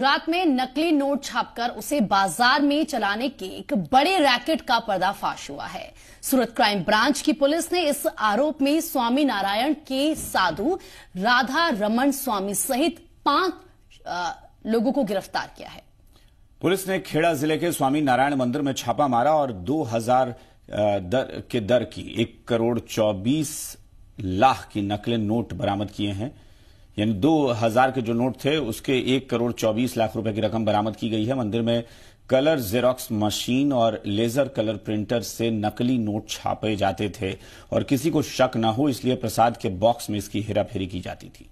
रात में नकली नोट छापकर उसे बाजार में चलाने के एक बड़े रैकेट का पर्दाफाश हुआ है। सूरत क्राइम ब्रांच की पुलिस ने इस आरोप में स्वामी नारायण के साधु राधा रमन स्वामी सहित 5 लोगों को गिरफ्तार किया है। पुलिस ने खेड़ा जिले के स्वामी नारायण मंदिर में छापा मारा और 2000 के दर की 1,24,00,000 की नकली नोट बरामद किए हैं। यानी 2000 के जो नोट थे उसके 1,24,00,000 रुपए की रकम बरामद की गई है। मंदिर में कलर जेरोक्स मशीन और लेजर कलर प्रिंटर से नकली नोट छापे जाते थे और किसी को शक न हो इसलिए प्रसाद के बॉक्स में इसकी हेराफेरी की जाती थी।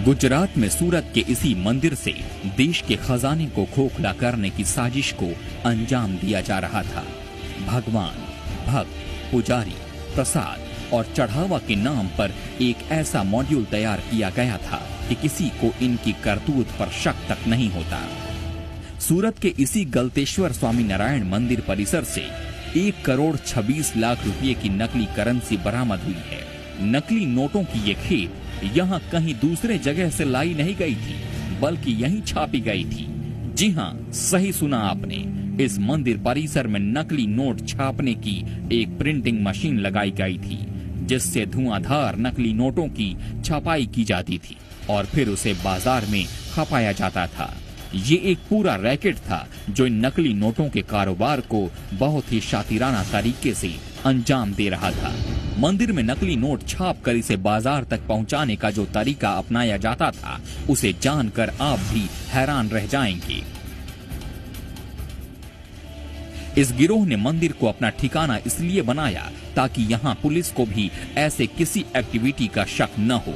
गुजरात में सूरत के इसी मंदिर से देश के खजाने को खोखला करने की साजिश को अंजाम दिया जा रहा था। भगवान, भक्त, पुजारी, प्रसाद और चढ़ावा के नाम पर एक ऐसा मॉड्यूल तैयार किया गया था कि किसी को इनकी करतूत पर शक तक नहीं होता। सूरत के इसी गलतेश्वर स्वामी नारायण मंदिर परिसर से 1,26,00,000 रुपये की नकली करेंसी बरामद हुई है। नकली नोटों की ये खेप यहाँ कहीं दूसरे जगह से लाई नहीं गई थी, बल्कि यहीं छापी गई थी। जी हाँ, सही सुना आपने। इस मंदिर परिसर में नकली नोट छापने की एक प्रिंटिंग मशीन लगाई गई थी, जिससे धुआंधार नकली नोटों की छपाई की जाती थी और फिर उसे बाजार में खपाया जाता था। ये एक पूरा रैकेट था जो इन नकली नोटों के कारोबार को बहुत ही शातिराना तरीके से अंजाम दे रहा था। मंदिर में नकली नोट छाप कर इसे बाजार तक पहुंचाने का जो तरीका अपनाया जाता था, उसे जानकर आप भी हैरान रह जाएंगे। इस गिरोह ने मंदिर को अपना ठिकाना इसलिए बनाया ताकि यहाँ पुलिस को भी ऐसे किसी एक्टिविटी का शक न हो।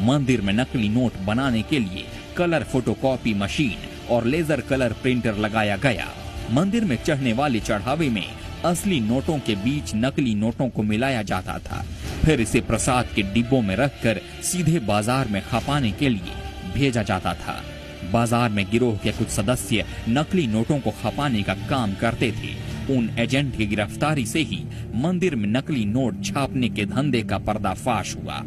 मंदिर में नकली नोट बनाने के लिए कलर फोटोकॉपी मशीन और लेजर कलर प्रिंटर लगाया गया। मंदिर में चढ़ने वाले चढ़ावे में असली नोटों के बीच नकली नोटों को मिलाया जाता था, फिर इसे प्रसाद के डिब्बों में रखकर सीधे बाजार में खपाने के लिए भेजा जाता था। बाजार में गिरोह के कुछ सदस्य नकली नोटों को खपाने का काम करते थे। उन एजेंट की गिरफ्तारी से ही मंदिर में नकली नोट छापने के धंधे का पर्दाफाश हुआ।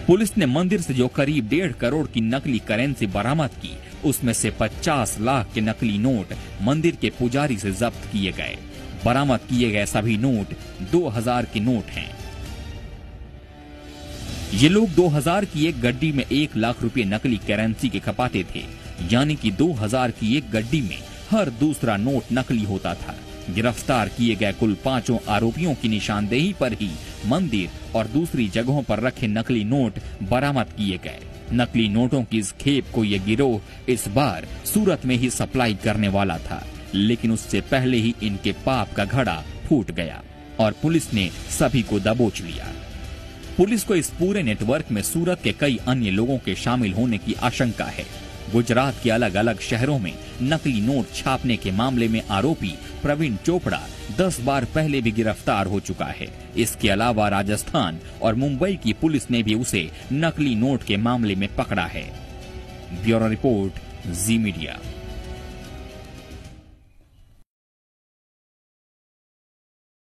पुलिस ने मंदिर से जो करीब 1.5 करोड़ की नकली करेंसी बरामद की, उसमें से 50 लाख के नकली नोट मंदिर के पुजारी से जब्त किए गए। बरामद किए गए सभी नोट 2000 के नोट हैं। ये लोग 2000 की एक गड्डी में 1 लाख रुपए नकली करेंसी के खपाते थे, यानी कि 2000 की एक गड्डी में हर दूसरा नोट नकली होता था। गिरफ्तार किए गए कुल 5 आरोपियों की निशानदेही पर ही मंदिर और दूसरी जगहों पर रखे नकली नोट बरामद किए गए। नकली नोटों की इस खेप को यह गिरोह इस बार सूरत में ही सप्लाई करने वाला था, लेकिन उससे पहले ही इनके पाप का घड़ा फूट गया और पुलिस ने सभी को दबोच लिया। पुलिस को इस पूरे नेटवर्क में सूरत के कई अन्य लोगों के शामिल होने की आशंका है। गुजरात के अलग अलग शहरों में नकली नोट छापने के मामले में आरोपी प्रवीण चोपड़ा 10 बार पहले भी गिरफ्तार हो चुका है। इसके अलावा राजस्थान और मुंबई की पुलिस ने भी उसे नकली नोट के मामले में पकड़ा है। ब्यूरो रिपोर्ट, जी मीडिया।